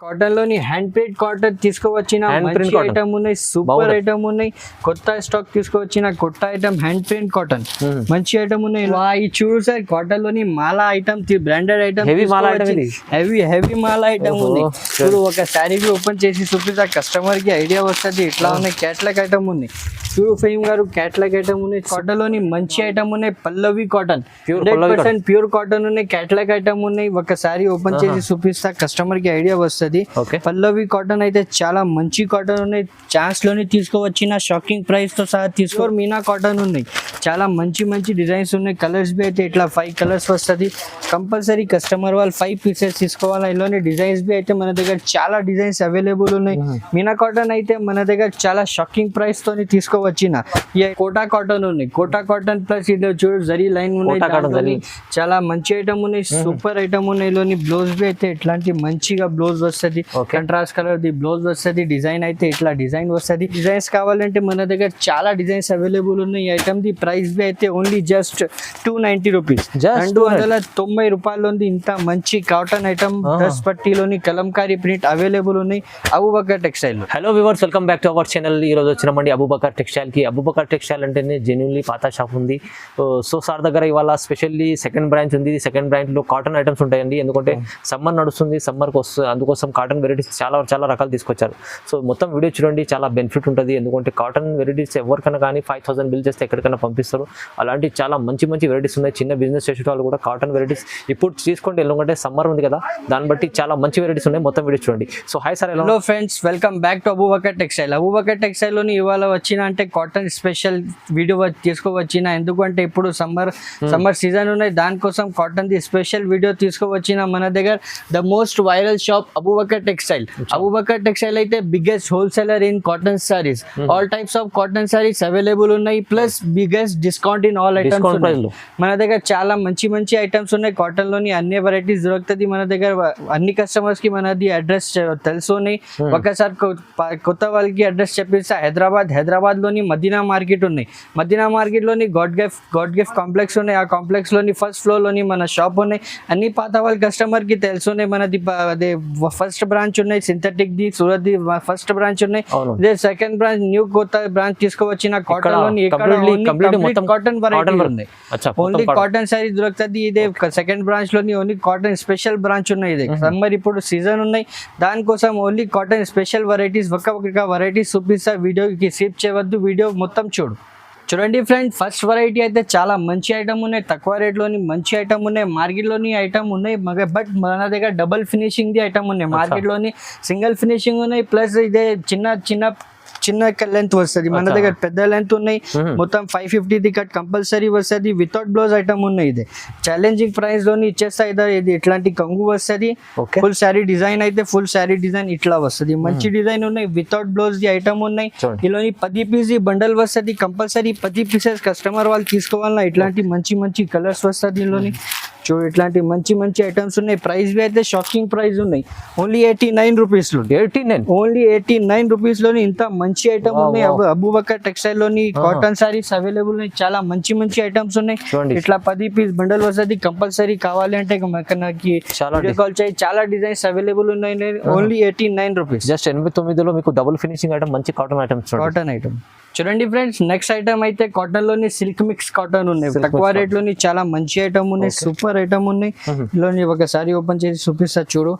Cotton లోని hand print cotton తీసుకువచ్చిన మంచి ఐటమ్ ఉన్నాయి, సూపర్ ఐటమ్ ఉన్నాయి. కొత్త స్టాక్ తీసుకువచ్చిన కొత్త ఐటమ్ హ్యాండ్ ప్రింట్ కాటన్ మంచి ఐటమ్ ఉన్నాయి. ఈ చూడు సార్, కాటన్ లోని మాలా ఐటమ్, బ్రాండెడ్ ఐటమ్, హెవీ మాలా ఐటమ్ ఉంది. చూడు, ఒక శారీ ఓపెన్ చేసి చూపిస్తా, కస్టమర్ కి ఐడియా వస్తుంది. ఇట్లా ఉన్నాయి, క్యాట్లాగ్ ఐటమ్ ఉంది. చూడు ఫేమ్ గారు, క్యాట్లాగ్ ఐటమ్ ఉన్నాయి. కాటన్ లోని మంచి ఐటమ్ ఉన్నాయి. పల్లవి కాటన్ 100% ప్యూర్ కాటన్ ఉన్నాయి. క్యాట్లాగ్ ఐటమ్ ఉన్నాయి. ఒక శారీ ఓపెన్ చేసి చూపిస్తా, కస్టమర్ కి ఐడియా వస్తుంది. పల్లవి కాటన్ అయితే చాలా మంచి కాటన్ ఉన్నాయి. ఛాన్స్ లోని తీసుకోవచ్చిన షాకింగ్ ప్రైస్ తో సహా తీసుకో. మీనా కాటన్ ఉన్నాయి, చాలా మంచి మంచి డిజైన్స్ ఉన్నాయి. కలర్స్ బి అయితే ఇట్లా 5 కలర్స్ వస్తుంది. కంపల్సరీ కస్టమర్ వాళ్ళు 5 పీసెస్ తీసుకోవాలి. ఇలానే డిజైన్స్ బి అయితే మన దగ్గర చాలా డిజైన్స్ అవైలబుల్ ఉన్నాయి. మీనా కాటన్ అయితే మన దగ్గర చాలా షాకింగ్ ప్రైస్ తోని తీసుకోవచ్చిన కోటా కాటన్ ఉన్నాయి. కోటా కాటన్ ప్లస్ ఇది చూడు జరీ లైన్ ఉన్నాయి. చాలా మంచి ఐటమ్ ఉన్నాయి, సూపర్ ఐటమ్ ఉన్నాయి. ఇలాని బ్లౌజ్ బి అయితే ఇట్లాంటి మంచిగా బ్లౌజ్ వస్తుంది. కంట్రాస్ట్ కలర్ ది బ్లౌజ్ వస్తుంది. డిజైన్ అయితే ఇట్లా డిజైన్ వస్తుంది. డిజైన్స్ కావాలంటే మన దగ్గర చాలా డిజైన్స్ అవైలబుల్ ఉన్నాయి. ఈ ఐటమ్ ది ప్రైస్ బి అయితే ఓన్లీ జస్ట్ 290 రూపీస్, 290 రూపాయలు ఉంది. ఇంత మంచి కాటన్ ఐటమ్ 10 పట్టీలోని కలంకారీ ప్రింట్ అవైలబుల్ ఉన్నాయి. Abubakar textile. Hello viewers, welcome back to our channel. ఈ రోజు వచ్చినామండి అబూబకర్ టెక్స్టైల్ కి. అబూబకర్ టెక్స్టైల్ అంటేనే జెన్యున్లీ పాత షాప్ ఉంది. సో సార్ దగ్గర ఇవాళ స్పెషల్లీ సెకండ్ బ్రాంచ్ ఉంది. సెకండ్ బ్రాంచ్ లో కాటన్ ఐటమ్స్ ఉంటాయండి. ఎందుకంటే సమ్మర్ నడుస్తుంది, సమ్మర్కి వస్తుంది, అందుకోసం కాటన్ వెరైటీస్ చాలా రకాలు తీసుకొచ్చారు. సో మొత్తం వీడియో చూడండి, చాలా బెనిఫిట్ ఉంటుంది. ఎందుకంటే కాటన్ వెరైటీస్ ఎవరికైనా కానీ 5000 బిల్ చేస్తే ఎక్కడికైనా పంపిస్తారు. అలాంటి చాలా మంచి వెరైటీస్ ఉన్నాయి. చిన్న బిజినెస్ చేసే వాళ్ళు కూడా కాటన్ వెరైటీస్ ఇప్పుడు తీసుకోండి. ఎందుకంటే సమ్మర్ ఉంది కదా, దాన్ని బట్టి చాలా మంచి వెరైటీస్ ఉన్నాయి. మొత్తం వీడియో చూడండి. So hi sir, hello friends, welcome back to Abu Bakr textile. Abubakar textile లోని ఇవాళ వచ్చిన అంటే కాటన్ స్పెషల్ వీడియో తీసుకువచ్చిన. ఎందుకంటే ఇప్పుడు సమ్మర్ సీజన్ ఉన్నాయి, దానికోసం కాటన్ ది స్పెషల్ వీడియో తీసుకువచ్చిన. మన దగ్గర the most viral shop Abubakar textile. Abubakar textile అయితే biggest wholesaler in cotton saris. All types of cotton saris available ఉన్నాయి. Plus biggest discount in all items. మన దగ్గర చాలా మంచి ఐటమ్స్ ఉన్నాయి. కాటన్ లోని అన్ని వెరైటీస్ దొరుకుతుంది మన దగ్గర. అన్ని కస్టమర్స్ కి మనది అడ్రస్ తెలుసు. ఒకసారి కొత్త వాళ్ళకి అడ్రస్ చెప్పిస్తా. హైదరాబాద్ లోని మదీనా మార్కెట్ ఉన్నాయి. మదీనా మార్కెట్ లోని గాడ్ గిఫ్ట్ కాంప్లెక్స్ ఉన్నాయి. ఆ కాంప్లెక్స్ లోని ఫస్ట్ ఫ్లోర్ లోని మన షాప్ ఉన్నాయి. అన్ని పాత వాళ్ళ కస్టమర్ కి తెలుసు. మనది అదే ఫస్ట్ బ్రాంచ్ ఉన్నాయి, synthetic the Surat the first branch ఉన్నాయి. ఇదే సెకండ్ బ్రాంచ్, న్యూ కొత్త బ్రాంచ్ తీసుకువచ్చిన కాటన్ లోని కాటన్ వెరైటీ ఉన్నాయి. ఓన్లీ కాటన్ సారీ దొరుకుతుంది. ఇదే సెకండ్ బ్రాంచ్ లోని ఓన్లీ కాటన్ స్పెషల్ బ్రాంచ్ ఉన్నాయి. ఇది సమ్మర్ ఇప్పుడు సీజన్ ఉన్నాయి, దానికోసం ఓన్లీ కాటన్ స్పెషల్ వెరైటీస్ ఒక్క వెరైటీస్ చూపిస్తా. వీడియోకి స్కిప్ చేయవద్దు, వీడియో మొత్తం చూడండి ఫ్రెండ్. ఫస్ట్ వెరైటీ అయితే చాలా మంచి ఐటమ్ ఉన్నాయి. తక్కువ రేట్లోని మంచి ఐటమ్ ఉన్నాయి. మార్కెట్లోని ఐటమ్ ఉన్నాయి, బట్ మన దగ్గర డబుల్ ఫినిషింగ్ ది ఐటమ్ ఉన్నాయి. మార్కెట్లోని సింగిల్ ఫినిషింగ్ ఉన్నాయి. ప్లస్ ఇదే చిన్న లెంత్ వస్తుంది. మన దగ్గర పెద్ద లెంత్ ఉన్నాయి. మొత్తం 550 ది కట్ కంపల్సరీ వస్తుంది. వితౌట్ బ్లౌజ్ ఐటమ్ ఉన్నాయి. ఇది ఛాలెంజింగ్ ప్రైస్ లోని ఇచ్చేస్తా. ఇది ఇట్లాంటి కంగు వస్తుంది. ఫుల్ శారీ డిజైన్ అయితే ఫుల్ శారీ డిజైన్ ఇట్లా వస్తుంది. మంచి డిజైన్ ఉన్నాయి. వితౌట్ బ్లౌజ్ ది ఐటమ్ ఉన్నాయి. ఇలాని 10 పీస్ బండల్ వస్తుంది. కంపల్సరీ 10 పీసెస్ కస్టమర్ వాళ్ళు తీసుకోవాలన్నా ఇట్లాంటి మంచి కలర్స్ వస్తుంది. ఇందులోని చూడు, ఇట్లాంటి మంచి ఐటమ్స్ ఉన్నాయి. ప్రైస్ బి అయితే షాకింగ్ ప్రైస్ ఉన్నాయి. ఓన్లీ 89 రూపీస్ లో, ఓన్లీ 89 రూపీస్ లోని ఇంత మంచి ఐటమ్ ఉన్నాయి. అబూబకర్ టెక్స్టైల్ లోని కాటన్ సారీస్ అవైలబుల్ ఉన్నాయి. చాలా మంచి ఐటమ్స్ ఉన్నాయి. ఇట్లా 10 పీస్ బండల్ వస్తుంది. కంపల్సరీ కావాలి అంటే నాకు కాల్ చేయి. చాలా డిజైన్స్ అవైలబుల్ ఉన్నాయి. ఓన్లీ 89 రూపీస్, జస్ట్ 89 లో మీకు డబుల్ ఫినిషింగ్ ఐటమ్, మంచి కాటన్ ఐటమ్ చూడండి ఫ్రెండ్స్. నెక్స్ట్ ఐటమ్ అయితే కాటన్ లోని సిల్క్ మిక్స్ కాటన్ ఉన్నాయి. తక్కువ రేట్ లోని చాలా మంచి ఐటమ్ ఉన్నాయి. సూపర్ ఐటమ్ ఉన్నాయి. ఇలాని ఒకసారి ఓపెన్ చేసి చూపిస్తా చూడు.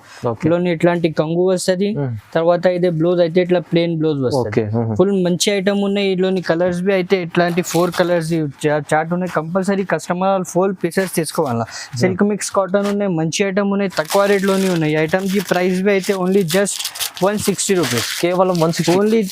ఇలాని ఇట్లాంటి కంగు వస్తుంది. తర్వాత ఇదే బ్లౌజ్ అయితే ఇట్లా ప్లేన్ బ్లౌజ్ వస్తుంది. ఫుల్ మంచి ఐటమ్ ఉన్నాయి. ఇలాని కలర్స్ బి అయితే ఇట్లాంటి 4 కలర్స్ చార్ట్ ఉన్నాయి. కంపల్సరీ కస్టమర్ 4 పీసెస్ తీసుకోవాలా. సిల్క్ మిక్స్ కాటన్ ఉన్నాయి. మంచి ఐటమ్ ఉన్నాయి. తక్కువ రేట్ లోని ఉన్నాయి. ఐటమ్ కి ప్రైస్ బి అయితే ఓన్లీ జస్ట్ 160 రూపీస్, కేవలం 160. ఓన్లీ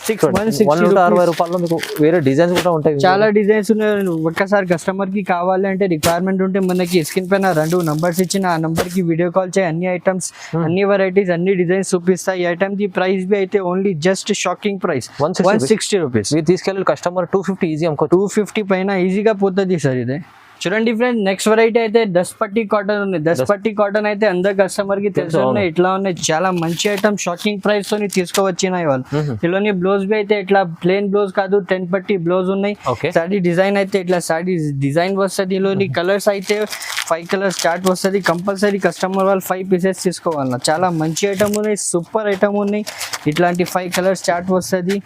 160 రూపాయల్లో మీకు వేరే డిజైన్స్ కూడా ఉంటాయి. చాలా డిజైన్స్ ఉన్నాయి. ఒక్కసారి కస్టమర్ కి కావాలి అంటే రిక్వైర్మెంట్ ఉంటే మనకి స్క్రీన్ పైన 2 నంబర్స్ ఇచ్చిన ఆ నంబర్ కి వీడియో కాల్ చేయి. అన్ని ఐటమ్స్, అన్ని వెరైటీస్, అన్ని డిజైన్స్ చూపిస్తాయి. ఈ ఐటమ్ కి ప్రైస్ బి అయితే only just shocking price 160 rupees. మీరు తీసుకెళ్ళి కస్టమర్ 250 ఈజీ అనుకో. 250 పైన ఈజీగా పోతుంది సార్. ఇదే చూడండి ఫ్రెండ్, నెక్స్ట్ వెరైటీ అయితే దస్పట్టి కాటన్ ఉంది. దస్పట్టి కాటన్ అయితే అందరు కస్టమర్ కి తెలుసు ఉన్నాయి. ఇట్లా ఉన్నాయి, చాలా మంచి ఐటమ్, షాకింగ్ ప్రైస్ తోని తీసుకువచ్చినాయి వాళ్ళు. ఇలాని బ్లౌజ్ బి అయితే ఇట్లా ప్లేన్ బ్లౌజ్ కాదు, 10 పట్టి బ్లౌజ్ ఉన్నాయి. సాడీ డిజైన్ అయితే ఇట్లా సాడీ డిజైన్ వస్తుంది. ఇలోని కలర్స్ అయితే 5 కలర్స్ స్టార్ట్ వస్తుంది. కంపల్సరీ కస్టమర్ వాళ్ళు 5 పీసెస్ తీసుకోవాలి. చాలా మంచి ఐటమ్ ఉన్నాయి, సూపర్ ఐటమ్ ఉన్నాయి. ఇట్లాంటి 5 కలర్స్ స్టార్ట్ వస్తుంది.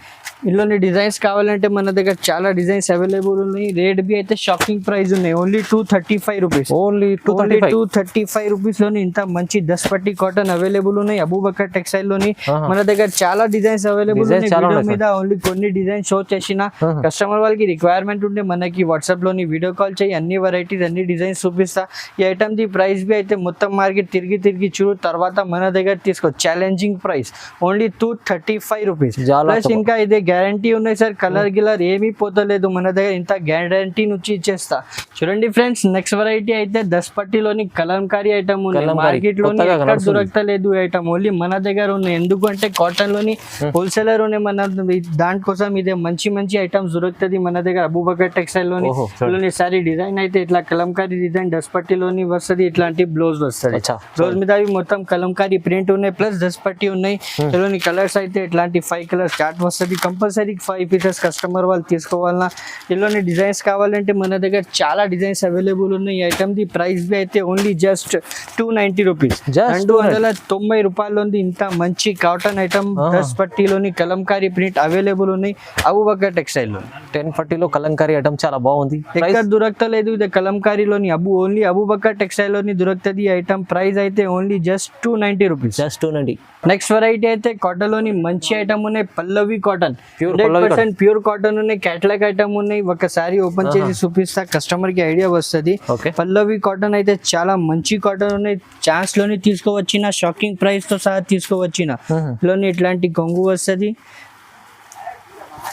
ఇందులోని డిజైన్స్ కావాలంటే మన దగ్గర చాలా డిజైన్స్ అవైలబుల్ ఉన్నాయి. రేట్ బి అయితే షాకింగ్ ప్రైస్ ఉన్నాయి, ఓన్లీ 235 రూపీస్. ఓన్లీ 235 రూపీస్ లోని ఇంత మంచి దస్పట్టి కాటన్ అవైలబుల్ ఉన్నాయి. అబూబకర్ టెక్స్టైల్ లోని మన దగ్గర చాలా డిజైన్స్ అవైలబుల్ ఉన్నాయి. వీడియో మీద ఓన్లీ కొన్ని డిజైన్ షో చేసిన కస్టమర్ వాళ్ళకి రిక్వైర్మెంట్ ఉంటే మనకి వాట్సాప్ లోని వీడియో కాల్ చేయి, అన్ని వెరైటీస్ అన్ని డిజైన్స్ చూపిస్తా. ఈ ఐటమ్ ది ప్రైస్ బి అయితే మొత్తం మార్కెట్ తిరిగి చూడు తర్వాత మన దగ్గర తీసుకో. Challenging price only 235 rupees. Plus ఇంకా ఇదే గ్యారంటీ ఉన్నాయి సార్, కలర్ గిలర్ ఏమీ పోతలేదు మన దగ్గర, ఇంత గ్యారంటీ నుంచి ఇచ్చేస్తా. చూడండి ఫ్రెండ్స్, నెక్స్ట్ వెరైటీ అయితే దస్పట్టిలోని కలంకారీ ఐటమ్ ఉంది. మార్కెట్ లోని ఎక్కడ దొరకలేదు ఐటమ్, ఓన్లీ మన దగ్గర ఉన్నాయి. ఎందుకంటే కాటన్ లోని హోల్సేలర్ ఉన్నాయి మన దానికోసం ఇదే మంచి ఐటమ్స్ దొరుకుతుంది మన దగ్గర అబూబకర్ టెక్స్టైల్ లోని. సారీ డిజైన్ అయితే ఇట్లా కలంకారీ డిజైన్ దస్పట్టిలోని వస్తుంది. ఇట్లాంటి బ్లౌజ్ వస్తుంది. బ్లౌజ్ మీద అవి మొత్తం కలంకారీ ప్రింట్ ఉన్నాయి, ప్లస్ దస్పట్టి ఉన్నాయి. ఇందులోని కలర్స్ అయితే ఇట్లాంటి 5 కలర్స్ స్టార్ట్ వస్తుంది. కంపల్సరీ 5 పీసెస్ కస్టమర్ వాళ్ళు తీసుకోవాలన్నా. ఇందులోని డిజైన్స్ కావాలంటే మన దగ్గర చాలా డిజైన్స్ అవైలబుల్ ఉన్నాయి. ఈ ఐటమ్ ది ప్రైస్ బి అయితే ఓన్లీ జస్ట్ 290 రూపీస్, 290 రూపాయలు ఉంది. ఇంత మంచి కాటన్ ఐటమ్ దస్పట్టిలోని కలంకారీ ప్రింట్ అవైలబుల్ ఉన్నాయి అబూబకర్ టెక్స్టైల్ లో. 10 పట్టిలో కలంకారీ ఐటమ్ చాలా బాగుంది, ఎక్కడ దొరకలేదు. ఇది కలంకారీలోని ఓన్లీ అబూబకర్ టెక్స్టైల్ లోని దొరుకుతుంది. ఈ ఐటమ్ ప్రైస్ అయితే only just 290 rupees, just 290. Next variety అయితే కాటన్ లోని మంచి ఐటమ్ ఉన్నాయి. పల్లవి కాటన్, 100% ప్యూర్ కాటన్ ఉన్నాయి. క్యాటలాగ్ ఐటమ్ ఉన్నాయి. ఒకసారి ఓపెన్ చేసి చూపిస్తా, కస్టమర్ కి ఐడియా వస్తుంది. పల్లవి కాటన్ అయితే చాలా మంచి కాటన్ ఉన్నాయి. ఛాన్స్ లోని తీసుకోవచ్చిన, షాకింగ్ ప్రైస్ తో సహా తీసుకోవచ్చిన. లోని ఇట్లాంటి కొంగు వస్తుంది.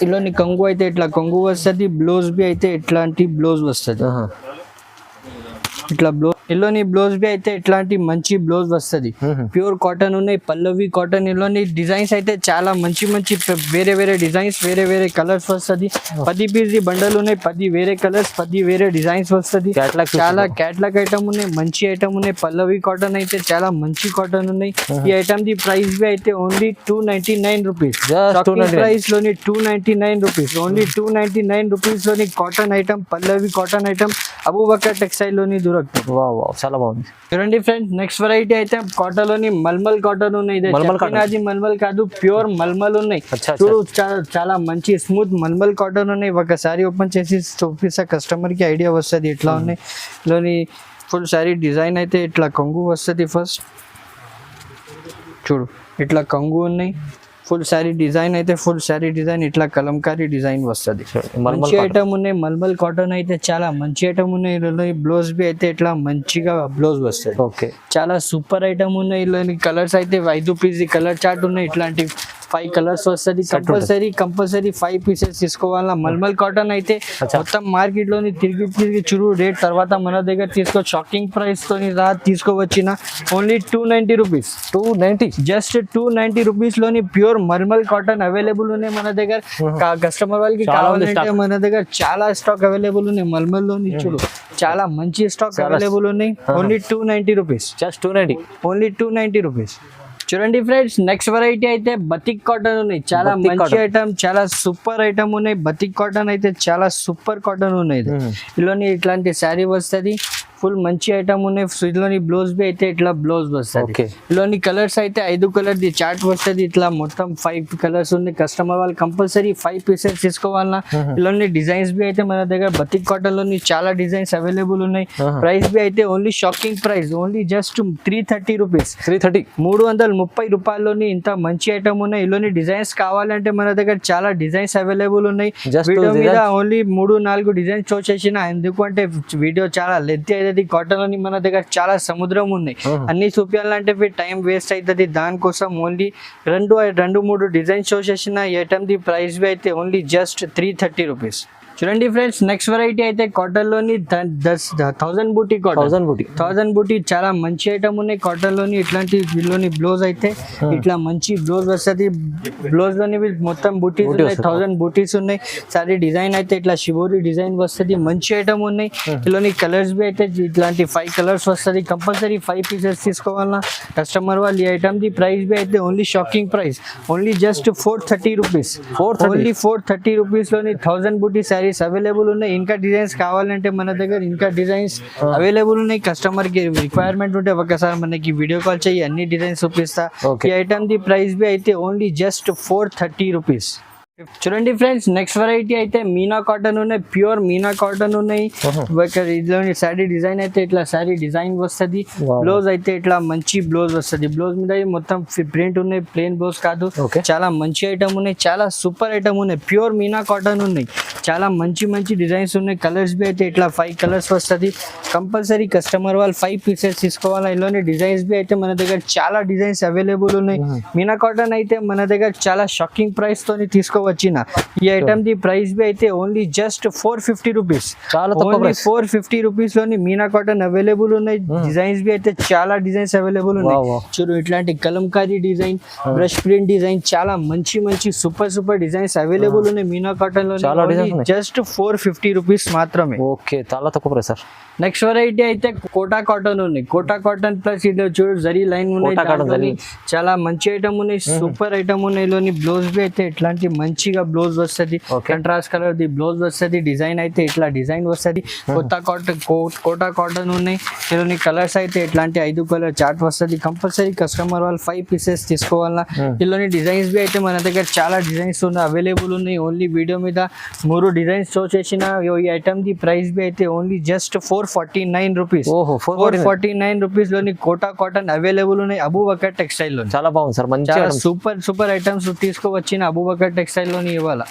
ఇలోని కొంగు అయితే ఇట్లా కొంగు వస్తుంది. బ్లౌజ్ బి అయితే ఇట్లాంటి బ్లౌజ్ వస్తుంది. ఇట్లా బ్లౌజ్ ఇల్లోని బ్లౌజ్ బి అయితే ఇట్లాంటి మంచి బ్లౌజ్ వస్తుంది. ప్యూర్ కాటన్ ఉన్నాయి. పల్లవి కాటన్. ఇల్లోని డిజైన్స్ అయితే చాలా మంచి వేరే డిజైన్స్, వేరే కలర్స్ వస్తుంది. 10 పీస్ బండల్ ఉన్నాయి, 10 వేరే కలర్స్, 10 వేరే డిజైన్స్ వస్తుంది. చాలా క్యాటలాగ్ ఐటమ్ ఉన్నాయి, మంచి ఐటమ్ ఉన్నాయి. పల్లవి కాటన్ అయితే చాలా మంచి కాటన్ ఉన్నాయి. ఈ ఐటమ్ ది ప్రైస్ బి అయితే ఓన్లీ 299 రూపీస్. ప్రైస్ లోని 299 రూపీస్, ఓన్లీ 299 రూపీస్ లోని కాటన్ ఐటమ్, పల్లవి కాటన్ ఐటమ్ అబూబకర్ టెక్స్టైల్ లోని దొరుకుతుంది. చాలా బాగుంది. చూడండి ఫ్రెండ్స్, నెక్స్ట్ వెరైటీ అయితే కాటన్ లోని మల్మల్ కాటన్ ఉన్నాయి. మల్మల్ కాదు, ప్యూర్ మల్మల్ ఉన్నాయి. చూడు చాలా మంచి స్మూత్ మల్మల్ కాటన్ ఉన్నాయి. ఒకసారి ఓపెన్ చేసి చూపిస్తా, కస్టమర్ కి ఐడియా వస్తుంది ఎట్లా ఉన్నాయి. లోని ఫుల్ సారీ డిజైన్ అయితే ఇట్లా కొంగు వస్తుంది. ఫస్ట్ చూడు, ఇట్లా కొంగు ఉన్నాయి. ఫుల్ సారీ డిజైన్ అయితే ఫుల్ సారీ డిజైన్ ఇట్లా కలంకారీ డిజైన్ వస్తుంది. మంచి ఐటమ్ ఉన్నాయి. మల్మల్ కాటన్ అయితే చాలా మంచి ఐటమ్ ఉన్నాయి. బ్లౌజ్ బి అయితే ఇట్లా మంచిగా బ్లౌజ్ వస్తుంది. ఓకే, చాలా సూపర్ ఐటమ్ ఉన్నాయి. ఇలా కలర్స్ అయితే 5 పీస్ కలర్ చార్ట్ ఉన్నాయి. ఇట్లాంటి 5 కలర్స్ వస్తుంది. కంపల్సరీ 5 పీసెస్ తీసుకోవాలా. మల్మల్ కాటన్ అయితే మొత్తం మార్కెట్ లోని తిరిగి చూడు రేట్, తర్వాత మన దగ్గర తీసుకో. షాకింగ్ ప్రైస్ తోని తీసుకోవచ్చిన ఓన్లీ 290 రూపీస్. 290, జస్ట్ 290 రూపీస్ లోని ప్యూర్ మల్మల్ కాటన్ అవైలబుల్ ఉన్నాయి మన దగ్గర. కస్టమర్ వాళ్ళకి కావాలంటే మన దగ్గర చాలా స్టాక్ అవైలబుల్ ఉన్నాయి. మల్మల్ లోని చూడు చాలా మంచి స్టాక్ అవైలబుల్ ఉన్నాయి. Only 290 rupees, just 290, only 290 rupees. చూడండి ఫ్రెండ్స్, నెక్స్ట్ వెరైటీ అయితే బతిక్ కాటన్ ఉన్నాయి. చాలా మంచి ఐటమ్, చాలా సూపర్ ఐటమ్ ఉన్నాయి. బతిక్ కాటన్ అయితే చాలా సూపర్ కాటన్ ఉన్నాయి. ఇలాంటి ఇట్లాంటి శారీ వస్తుంది. ఫుల్ మంచి ఐటమ్ ఉన్నాయి. ఇందులోని బ్లౌజ్ బి అయితే ఇట్లా బ్లౌజ్ వస్తుంది. ఇందులోని కలర్స్ అయితే 5 కలర్ ది చార్ట్ వస్తుంది. ఇట్లా మొత్తం 5 కలర్స్ ఉన్నాయి. కస్టమర్ వాళ్ళు కంపల్సరీ 5 పీసెస్ తీసుకోవాలన్నా. ఇందులోని డిజైన్స్ బి అయితే మన దగ్గర బతిక్ కాటన్ లోని చాలా డిజైన్స్ అవైలబుల్ ఉన్నాయి. ప్రైస్ బి అయితే only shocking price, only just 330 rupees. 330 రూపాయల్లోని ఇంత మంచి ఐటమ్ ఉన్నాయి. ఇందులోని డిజైన్స్ కావాలంటే మన దగ్గర చాలా డిజైన్స్ అవైలబుల్ ఉన్నాయి. వీడియో మీద ఓన్లీ 3-4 డిజైన్స్ షో చేసిన, ఎందుకంటే వీడియో చాలా లెంత్ అయితే. కాటన్ లోని మన దగ్గర చాలా సముద్రం ఉన్నాయి. అన్ని చూపించాలంటే టైం వేస్ట్ అవుతుంది. దానికోసం ఓన్లీ 2-3 డిజైన్ షో చేసిన. ఈ ఐటమ్ ది ప్రైస్ అయితే ఓన్లీ జస్ట్ 330 రూపీస్. చూడండి ఫ్రెండ్స్, నెక్స్ట్ వెరైటీ అయితే కాటన్ లోని 1000 బూటీ కాటన్. 1000 బూటీ చాలా మంచి ఐటమ్ ఉన్నాయి కాటన్ లోని. ఇట్లాంటి దీనిలోని బ్లౌజ్ అయితే ఇట్లా మంచి బ్లౌజ్ వస్తుంది. బ్లౌజ్ లోని మొత్తం బూటీస్ ఉన్నాయి, 1000 బూటీస్ ఉన్నాయి. సారీ డిజైన్ అయితే ఇట్లా శివోరి డిజైన్ వస్తుంది, మంచి ఐటమ్ ఉన్నాయి. ఇందులోని కలర్స్ బి అయితే ఇట్లాంటి 5 కలర్స్ వస్తుంది. కంపల్సరీ 5 పీసెస్ తీసుకోవాలన్నా కస్టమర్ వాళ్ళు. ఈ ఐటమ్ ది ప్రైస్ బి అయితే only shocking price, only just 430 rupees. Only 430 rupees లోని 1000 బూటీ శారీస్ అవైలబుల్ ఉన్నాయి. ఇంకా డిజైన్స్ కావాలంటే మన దగ్గర ఇంకా డిజైన్స్ అవైలబుల్ ఉన్నాయి. కస్టమర్ కి రిక్వైర్మెంట్ ఉంటే ఒకసారి మనకి వీడియో కాల్ చేయి, అన్ని డిజైన్స్ చూపిస్తా. ఈ ఐటమ్ ది ప్రైస్ బి అయితే ఓన్లీ జస్ట్ 430 రూపీస్. చూడండి ఫ్రెండ్స్, నెక్స్ట్ వెరైటీ అయితే మీనా కాటన్ ఉన్నాయి, ప్యూర్ మీనా కాటన్ ఉన్నాయి. ఇందులోని శారీ డిజైన్ అయితే ఇట్లా శారీ డిజైన్ వస్తుంది. బ్లౌజ్ అయితే ఇట్లా మంచి బ్లౌజ్ వస్తుంది. బ్లౌజ్ మీద మొత్తం ప్రింట్ ఉన్నాయి, ప్లేన్ బ్లౌజ్ కాదు. చాలా మంచి ఐటమ్ ఉన్నాయి, చాలా సూపర్ ఐటమ్ ఉన్నాయి. ప్యూర్ మీనా కాటన్ ఉన్నాయి, చాలా మంచి మంచి డిజైన్స్ ఉన్నాయి. కలర్స్ బి అయితే ఇట్లా 5 కలర్స్ వస్తుంది. కంపల్సరీ కస్టమర్ వాళ్ళు 5 పీసెస్ తీసుకోవాలి. ఇందులోని డిజైన్స్ బి అయితే మన దగ్గర చాలా డిజైన్స్ అవైలబుల్ ఉన్నాయి. మీనా కాటన్ అయితే మన దగ్గర చాలా షాకింగ్ ప్రైస్ తోని తీసుకోవచ్చు. ఈ ఐటమ్ ది ప్రైస్ బి అయితే only just 450 rupees. Only 450 rupees లోని మీనా కాటన్ అవైలబుల్ ఉన్నాయి. డిజైన్స్ బి అయితే చాలా డిజైన్స్ అవైలబుల్ ఉన్నాయి. చూడు ఇట్లాంటి Kalamkari design, brush print design, చాలా మంచి మంచి సూపర్ డిజైన్స్ అవైలబుల్ ఉన్నాయి మీనా కాటన్ లో. జస్ట్ 450 రూపీస్ మాత్రమే. ఓకే, చాలా తక్కువ ప్రైస్ సార్. నెక్స్ట్ వెరైటీ అయితే కోటా కాటన్ ఉన్నాయి. కోటా కాటన్ ప్లస్ ఇది చూడు జరీ లైన్ ఉన్నాయి. చాలా మంచి ఐటమ్ ఉన్నాయి, సూపర్ ఐటమ్ ఉన్నాయి. లోని బ్లౌజ్ బి అయితే ఇట్లాంటి మంచిగా బ్లౌజ్ వస్తుంది. కంట్రాస్ట్ కలర్ ది బ్లౌజ్ వస్తుంది. డిజైన్ అయితే ఇట్లా డిజైన్ వస్తుంది. కోటా కాటన్ ఉన్నాయి. ఇందులోని కలర్స్ అయితే ఇట్లాంటి 5 కలర్ చార్ట్ వస్తుంది. కంపల్సరీ కస్టమర్ వాళ్ళు 5 పీసెస్ తీసుకోవాలన్నా. ఇందులోని డిజైన్స్ బి అయితే మన దగ్గర చాలా డిజైన్స్ ఉన్నాయి, అవైలబుల్ ఉన్నాయి. ఓన్లీ వీడియో మీద 3 డిజైన్స్ షో చేసిన. ఈ ఐటమ్ ది ప్రైస్ బి అయితే ఓన్లీ జస్ట్ 449 రూపీస్. 449 రూపీస్ లోని కోటా కాటన్ అవైలబుల్ ఉన్నాయి అబూబకర్ టెక్స్టైల్ లో. చాలా బాగుంది సార్, మంచి సూపర్ ఐటమ్స్ తీసుకువచ్చిన అబూబకర్ టెక్స్టైల్ లోని ఇవాళ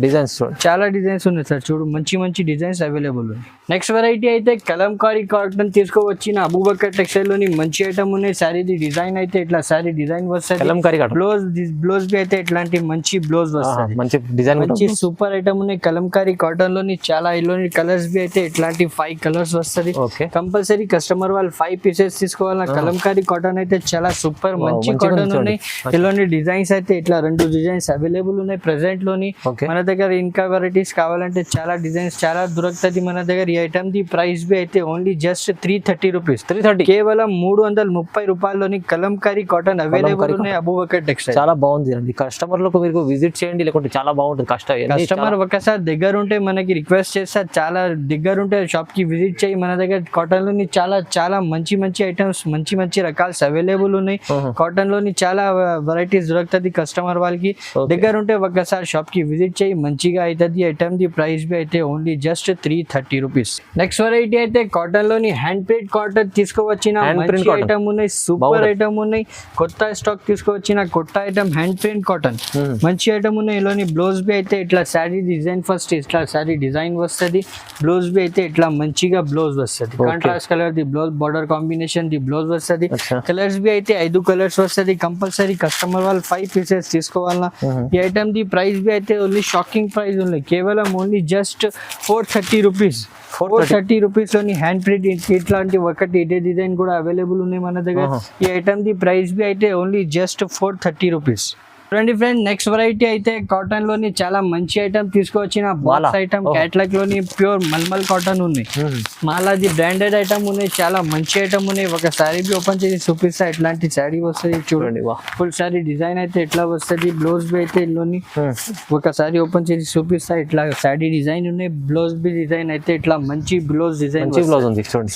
డిజైన్స్ చాలా డిజైన్స్ ఉన్నాయి సార్. చూడు మంచి డిజైన్స్ అవైలబుల్ ఉన్నాయి. నెక్స్ట్ వెరైటీ అయితే కలంకారీ కాటన్ తీసుకువచ్చిన అబూబకర్ టెక్స్టైల్ లోని మంచి ఐటమ్ ఉన్నాయి. శారీ ది డిజైన్ అయితే ఇట్లా శారీ డిజైన్ వస్తుంది. బ్లౌజ్ బి అయితే ఇట్లాంటి మంచి బ్లౌజ్ వస్తుంది. మంచి డిజైన్, మంచి సూపర్ ఐటమ్ ఉన్నాయి కలంకారీ కాటన్ లోని. చాలా ఇల్లోని కలర్స్ బి అయితే ఇట్లాంటి 5 కలర్స్ వస్తుంది. కంపల్సరీ కస్టమర్ వాళ్ళు 5 పీసెస్ తీసుకోవాలన్నా. కలంకారీ కాటన్ అయితే చాలా సూపర్ మంచి కాటన్ ఉన్నాయి. ఇల్లోని డిజైన్స్ అయితే ఇట్లా 2 డిజైన్స్ అవైలబుల్ ఉన్నాయి ప్రెసెంట్ లోని. మన దగ్గర ఇంకా వెరైటీస్ కావాలంటే చాలా డిజైన్స్ చాలా దొరుకుతుంది మన దగ్గర. ఈ ఐటమ్ ది ప్రైస్ బి అయితే ఓన్లీ జస్ట్ 330 రూపీస్. కేవలం 330 రూపాయల్లోని కలంకారీ కాటన్ అవైలబుల్ ఉన్నాయి అబూబకర్ టెక్స్టైల్. చాలా బాగుంది అండి. కస్టమర్లకు మీరు విజిట్ చేయండి, లేకుంటే చాలా బాగుంటుంది. కస్టమర్ ఒకసారి దగ్గర ఉంటే మనకి రిక్వెస్ట్ చేస్తారు, చాలా దగ్గర ఉంటే షాప్ కి విజిట్ చేయి. మన దగ్గర కాటన్ లోని చాలా మంచి ఐటమ్స్, మంచి రకాల్స్ అవైలబుల్ ఉన్నాయి. కాటన్ లోని చాలా వెరైటీస్ దొరుకుతుంది. కస్టమర్ వాళ్ళకి దగ్గర ఉంటే ఒకసారి షాప్ కి విజిట్ చేయి, మంచిగా అవుతుంది. ఐటమ్ ది ప్రైస్ బి అయితే only just 330 rupees. Next variety అయితే కాటన్ లోని హ్యాండ్ ప్రింట్ కాటన్ తీసుకువచ్చిన మంచి ఐటమ్ ఉన్నాయి, సూపర్ ఐటమ్ ఉన్నాయి. కొత్త స్టాక్ తీసుకువచ్చిన కొత్త ఐటమ్ హ్యాండ్ ప్రింట్ కాటన్ మంచి ఐటమ్ ఉన్నాయి. ఇలాని బ్లౌజ్ బి అయితే ఇట్లా శారీ డిజైన్ ఫస్ట్ ఇట్లా శారీ డిజైన్ వస్తుంది. బ్లౌజ్ బి అయితే ఇట్లా మంచిగా బ్లౌజ్ వస్తుంది. Contrast colour the blouse, border combination the blouse వస్తుంది. కలర్స్ బి అయితే 5 కలర్స్ వస్తుంది. కంపల్సరీ కస్టమర్ వాళ్ళు 5 పీసెస్ తీసుకోవాలన్నా. ఈ ఐటమ్ ది ప్రైస్ బి అయితే ఓన్లీ షాకింగ్ ప్రైస్ ఉన్నాయి, కేవలం ఓన్లీ జస్ట్ 430 రూపీస్. 430 రూపీస్ లోని హ్యాండ్ ప్రింట్ ఇట్లాంటి ఒకటి ఇదే డిజైన్ కూడా అవైలబుల్ ఉన్నాయి మన దగ్గర. ఈ ఐటమ్ ది ప్రైస్ బి అయితే ఓన్లీ జస్ట్ 430 రూపీస్. చూడండి ఫ్రెండ్, నెక్స్ట్ వెరైటీ అయితే కాటన్ లోని చాలా మంచి ఐటమ్ తీసుకువచ్చిన బాక్స్ ఐటమ్ క్యాట్లాగ్ లోని ప్యూర్ మల్మల్ కాటన్ ఉన్నాయి. మాలాది బ్రాండెడ్ ఐటమ్ ఉన్నాయి, చాలా మంచి ఐటమ్ ఉన్నాయి. ఒక శారీ బి ఓపెన్ చేసి చూపిస్తా. ఇట్లాంటి శారీ వస్తుంది చూడండి. ఫుల్ శారీ డిజైన్ అయితే ఎట్లా వస్తుంది. బ్లౌజ్ బి అయితే ఇందులోని ఒక శారీ ఓపెన్ చేసి చూపిస్తా. ఇట్లా శారీ డిజైన్ ఉన్నాయి. బ్లౌజ్ బి డిజైన్ అయితే ఇట్లా మంచి బ్లౌజ్ డిజైన్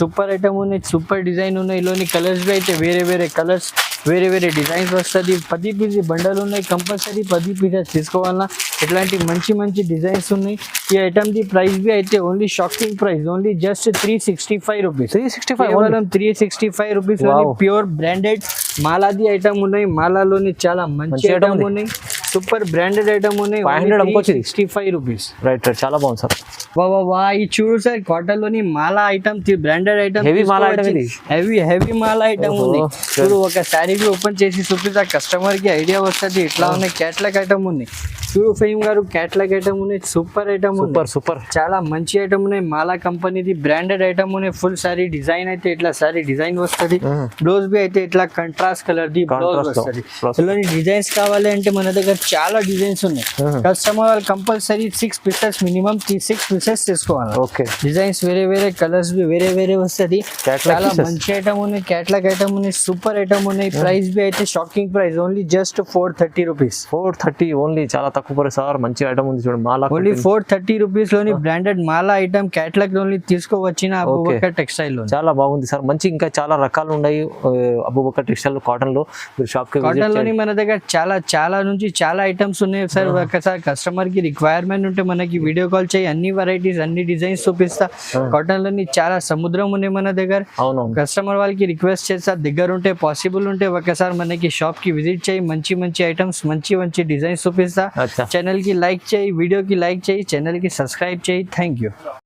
సూపర్ ఐటమ్ ఉన్నాయి, సూపర్ డిజైన్ ఉన్నాయి. ఇందులోని కలర్స్ బి అయితే వేరే కలర్స్, వేరే డిజైన్స్ వస్తుంది. 10 పీస్ బండలు ఉన్నాయి. కంపల్సరీ 10 పీసెస్ తీసుకోవాలన్నా. ఇట్లాంటి మంచి డిజైన్స్ ఉన్నాయి. ఈ ఐటమ్ ది ప్రైస్ బి అయితే only shocking price, only just 365 rupees. 365 rupees pure branded మాలాది ఐటమ్ ఉన్నాయి. మాలాలోని చాలా మంచి ఐటమ్ ఉన్నాయి. సూపర్ బ్రాండెడ్ ఐటమ్ ఉన్నాయి 500 అమ్ముకోవచ్చు ఇది. 65 రూపీస్. రైట్ రైట్ చాలా బాగుంది సార్. వా ఈ చూడు సార్ కాటన్ లోని మాలా ఐటమ్ బ్రాండెడ్ ఐటమ్ Heavy మాలా item ఇది. హెవీ మాలా ఐటమ్ ఉంది. ఓహో. చూడు ఒక శారీ ఓపెన్ చేసి చూపిస్తే కస్టమర్ కి ఐడియా వస్తుంది ఇట్లా ఉన్నాయి. క్యాట్లాగ్ ఐటమ్ ఉంది. చూడు ఫేమ్ గారు క్యాట్లాగ్ ఐటమ్ ఉన్నాయి. సూపర్ ఐటమ్ ఉంది. Super super. చాలా మంచి ఐటమ్ ఉన్నాయి. మాలా కంపెనీది బ్రాండెడ్ ఐటమ్ ఉన్నాయి. ఫుల్ సారీ డిజైన్ అయితే ఇట్లా సారీ డిజైన్ వస్తుంది. బ్లౌజ్ బి అయితే ఇట్లా contrast colour the blouse Contrast వస్తుంది. blouse. ఇందులోని డిజైన్స్ కావాలి అంటే మన దగ్గర చాలా డిజైన్స్ ఉన్నాయి. కస్టమర్ వాళ్ళు కంపల్సరీ 6 పీసెస్ మినిమం 6 పీసెస్ తీసుకోవాలి. ఓకే. డిజైన్స్ వేరే కలర్స్ బి వేరే వస్తుంది. Catalog చాలా pieces. మంచి ఐటమ్ ఉన్నాయి. క్యాట్లాగ్ ఐటమ్ ఉన్నాయి. సూపర్ ఐటమ్ ఉన్నాయి. ప్రైస్ బి అయితే shocking price only just 430 rupees. 430 only. చాలా తక్కువ ప్రైస్ సార్. మంచి ఐటమ్ ఉంది చూడండి. మాలా ఓన్లీ 430 రూపీస్ లోని బ్రాండెడ్ మాలా ఐటమ్ క్యాట్లాగ్ లోని తీసుకోవచ్చిన అబూబకర్ టెక్స్టైల్ లో. చాలా బాగుంది సార్. మంచి ఇంకా చాలా రకాలు ఉన్నాయి అబూబకర్ టెక్స్టైల్ కాటన్ లో. మీరు షాప్ కి కాటన్ లోని మన దగ్గర చాలా నుంచి చాలా ఐటమ్స్ ఉన్నాయి సార్. ఒకసారి కస్టమర్ కి రిక్వైర్మెంట్ ఉంటే మనకి వీడియో కాల్ చేయి. అన్ని వెరైటీస్ అన్ని డిజైన్స్ చూపిస్తా. కాటన్ లోని చాలా సముద్రం ఉన్నాయి మన దగ్గర. అవునవును. కస్టమర్ వాళ్ళకి రిక్వెస్ట్ చేస్తా దగ్గర ఉంటే పాసిబుల్ ఉంటే ఒకసారి మనకి షాప్ కి విజిట్ చేయి. మంచి ఐటమ్స్ మంచి డిజైన్స్ చూపిస్తా. అచ్చా. ఛానల్ కి లైక్ చేయి, వీడియోకి లైక్ చేయి, ఛానల్ కి సబ్స్క్రైబ్ చేయి. Thank you.